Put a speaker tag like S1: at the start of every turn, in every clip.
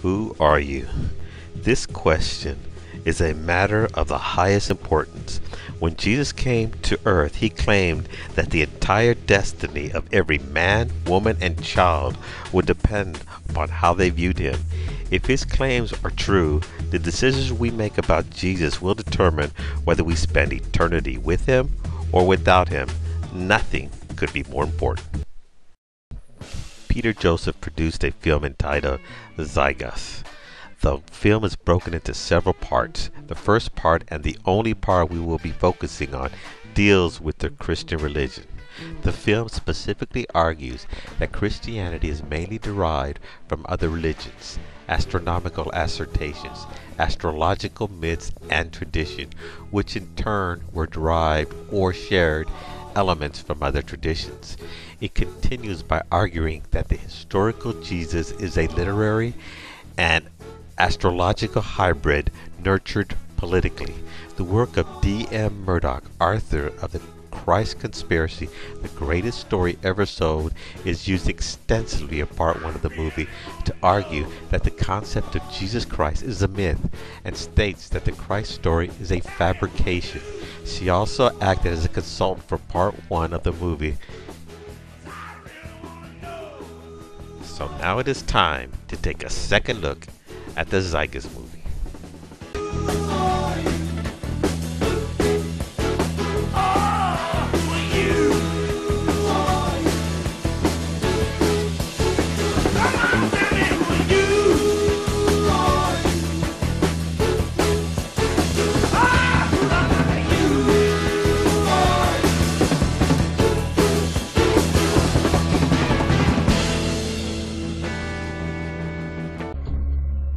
S1: Who are you? This question is a matter of the highest importance. When Jesus came to earth, he claimed that the entire destiny of every man, woman, and child would depend upon how they viewed him. If his claims are true, the decisions we make about Jesus will determine whether we spend eternity with him or without him. Nothing could be more important. Peter Joseph produced a film entitled Zeitgeist. The film is broken into several parts. The first part, and the only part we will be focusing on, deals with the Christian religion. The film specifically argues that Christianity is mainly derived from other religions, astronomical assertions, astrological myths, and tradition, which in turn were derived or shared elements from other traditions. It continues by arguing that the historical Jesus is a literary and astrological hybrid nurtured politically. The work of D.M. Murdoch, author of The Christ Conspiracy, the greatest story ever sold, is used extensively in part 1 of the movie to argue that the concept of Jesus Christ is a myth and states that the Christ story is a fabrication. She also acted as a consultant for part 1 of the movie. So now it is time to take a second look at the Zeigiest movie.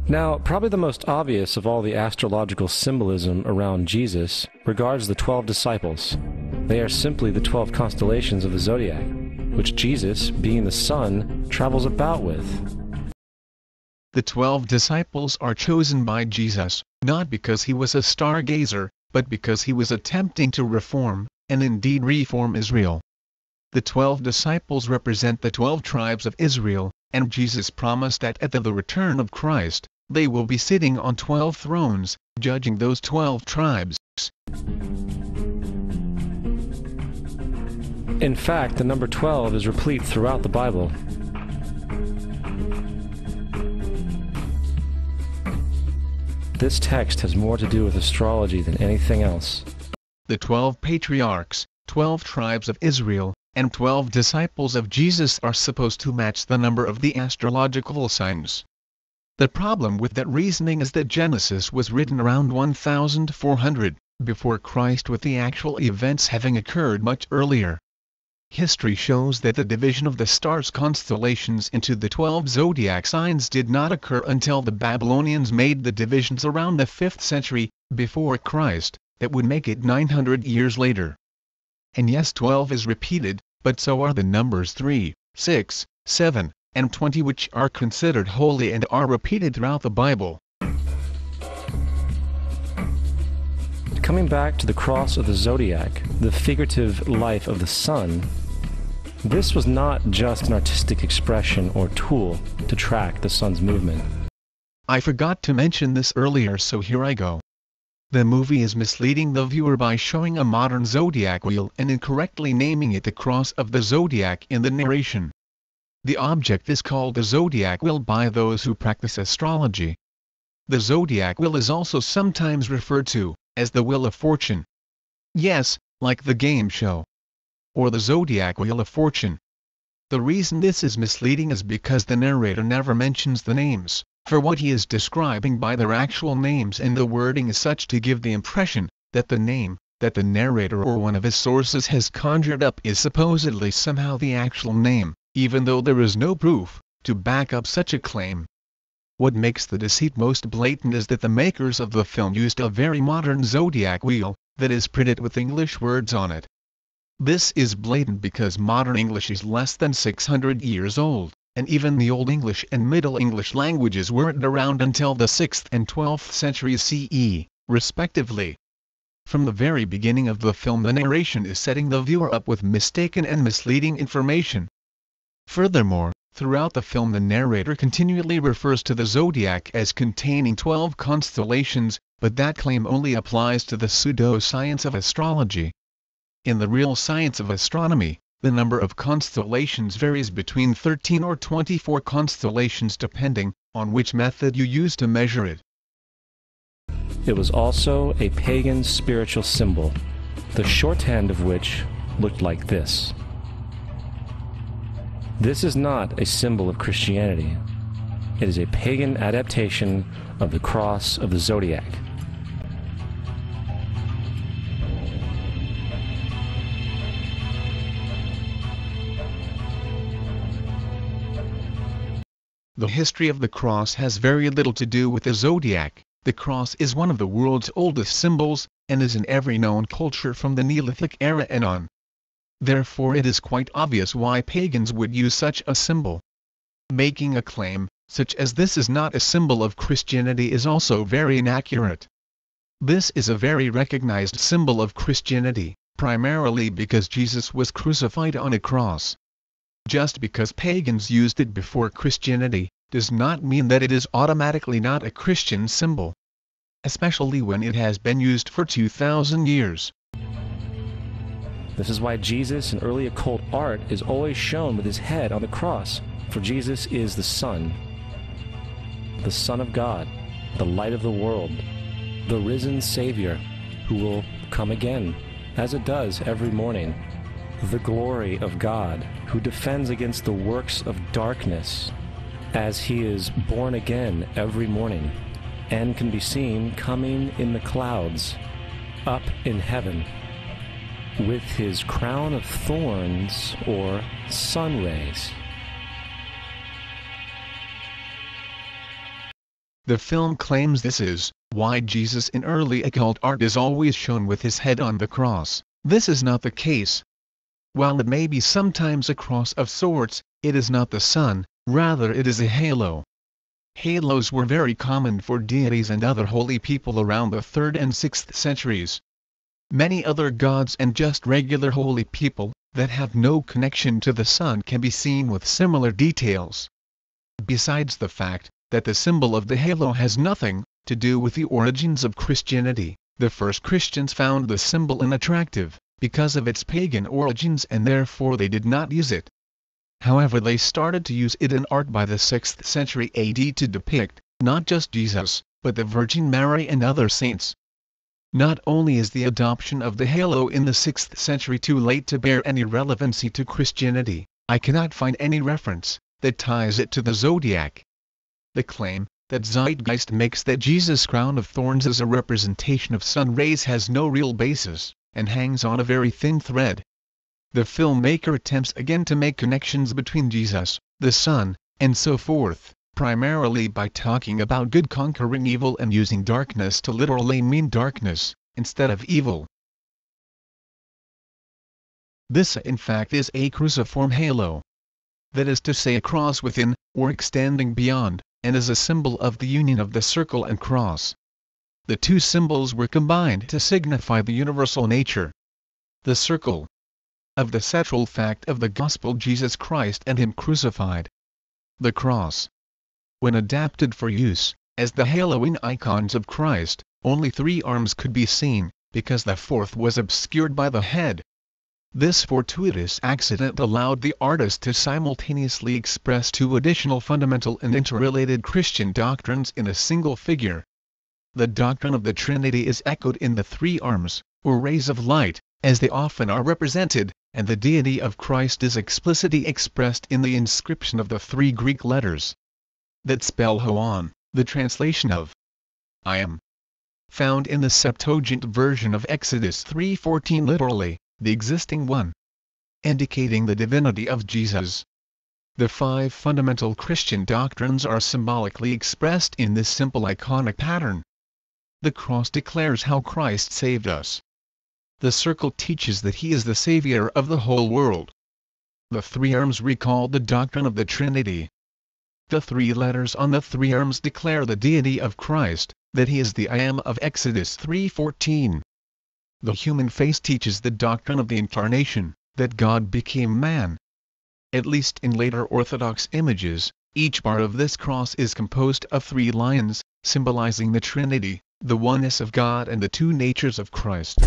S2: Now, probably the most obvious of all the astrological symbolism around Jesus regards the 12 disciples. They are simply the 12 constellations of the zodiac, which Jesus, being the sun, travels about with.
S3: The 12 disciples are chosen by Jesus, not because he was a stargazer, but because he was attempting to reform, and indeed reform Israel. The 12 disciples represent the 12 tribes of Israel, and Jesus promised that at the return of Christ, they will be sitting on 12 thrones, judging those 12 tribes.
S2: In fact, the number 12 is replete throughout the Bible. This text has more to do with astrology than anything else.
S3: The 12 patriarchs, 12 tribes of Israel, and 12 disciples of Jesus are supposed to match the number of the astrological signs. The problem with that reasoning is that Genesis was written around 1400 before Christ, with the actual events having occurred much earlier. History shows that the division of the stars' constellations into the 12 zodiac signs did not occur until the Babylonians made the divisions around the 5th century before Christ, that would make it 900 years later. And yes, 12 is repeated, but so are the numbers 3, 6, 7, and 20, which are considered holy and are repeated throughout the Bible.
S2: Coming back to the cross of the zodiac, the figurative life of the sun, this was not just an artistic expression or tool to track the sun's movement.
S3: I forgot to mention this earlier, so here I go. The movie is misleading the viewer by showing a modern zodiac wheel and incorrectly naming it the cross of the zodiac in the narration. The object is called the zodiac wheel by those who practice astrology. The zodiac wheel is also sometimes referred to as the Wheel of Fortune. Yes, like the game show. Or the Zodiac Wheel of Fortune. The reason this is misleading is because the narrator never mentions the names for what he is describing by their actual names, and the wording is such to give the impression that the name that the narrator or one of his sources has conjured up is supposedly somehow the actual name, even though there is no proof to back up such a claim. What makes the deceit most blatant is that the makers of the film used a very modern zodiac wheel that is printed with English words on it. This is blatant because modern English is less than 600 years old, and even the Old English and Middle English languages weren't around until the 6th and 12th centuries CE, respectively. From the very beginning of the film, the narration is setting the viewer up with mistaken and misleading information. Furthermore, Throughout the film the narrator continually refers to the zodiac as containing 12 constellations, but that claim only applies to the pseudo-science of astrology. In the real science of astronomy, the number of constellations varies between 13 or 24 constellations depending on which method you use to measure it.
S2: It was also a pagan spiritual symbol, the shorthand of which looked like this. This is not a symbol of Christianity. It is a pagan adaptation of the cross of the zodiac.
S3: The history of the cross has very little to do with the zodiac. The cross is one of the world's oldest symbols, and is in every known culture from the Neolithic era and on. Therefore it is quite obvious why pagans would use such a symbol. Making a claim, such as this is not a symbol of Christianity is also very inaccurate. This is a very recognized symbol of Christianity, primarily because Jesus was crucified on a cross. Just because pagans used it before Christianity, does not mean that it is automatically not a Christian symbol. Especially when it has been used for 2,000 years.
S2: This is why Jesus in early occult art is always shown with his head on the cross, for Jesus is the Son of God, the light of the world, the risen Savior, who will come again, as it does every morning, the glory of God, who defends against the works of darkness, as he is born again every morning, and can be seen coming in the clouds, up in heaven, with his crown of thorns or sun rays.
S3: The film claims this is why Jesus in early occult art is always shown with his head on the cross. This is not the case. While it may be sometimes a cross of sorts, it is not the sun, rather it is a halo. Halos were very common for deities and other holy people around the 3rd and 6th centuries. Many other gods and just regular holy people, that have no connection to the sun can be seen with similar details. Besides the fact that the symbol of the halo has nothing to do with the origins of Christianity, the first Christians found the symbol unattractive, because of its pagan origins, and therefore they did not use it. However, they started to use it in art by the 6th century AD to depict, not just Jesus, but the Virgin Mary and other saints. Not only is the adoption of the halo in the 6th century too late to bear any relevancy to Christianity, I cannot find any reference that ties it to the zodiac. The claim that Zeitgeist makes that Jesus' crown of thorns is a representation of sun rays has no real basis, and hangs on a very thin thread. The filmmaker attempts again to make connections between Jesus, the sun, and so forth, primarily by talking about good conquering evil and using darkness to literally mean darkness, instead of evil. This in fact is a cruciform halo. That is to say, a cross within, or extending beyond, and is a symbol of the union of the circle and cross. The two symbols were combined to signify the universal nature. The circle of the central fact of the gospel, Jesus Christ and him crucified. The cross, when adapted for use as the haloing icons of Christ, only 3 arms could be seen, because the 4th was obscured by the head. This fortuitous accident allowed the artist to simultaneously express 2 additional fundamental and interrelated Christian doctrines in a single figure. The doctrine of the Trinity is echoed in the 3 arms, or rays of light, as they often are represented, and the deity of Christ is explicitly expressed in the inscription of the 3 Greek letters that spell Hoon, the translation of I am, found in the Septuagint version of Exodus 3:14, literally, the existing one, indicating the divinity of Jesus. The 5 fundamental Christian doctrines are symbolically expressed in this simple iconic pattern. The cross declares how Christ saved us. The circle teaches that he is the Savior of the whole world. The 3 arms recall the doctrine of the Trinity. The 3 letters on the 3 arms declare the deity of Christ, that he is the I am of Exodus 3:14. The human face teaches the doctrine of the Incarnation, that God became man. at least in later Orthodox images. Each part of this cross is composed of 3 lions, symbolizing the Trinity, the oneness of God and the 2 natures of Christ.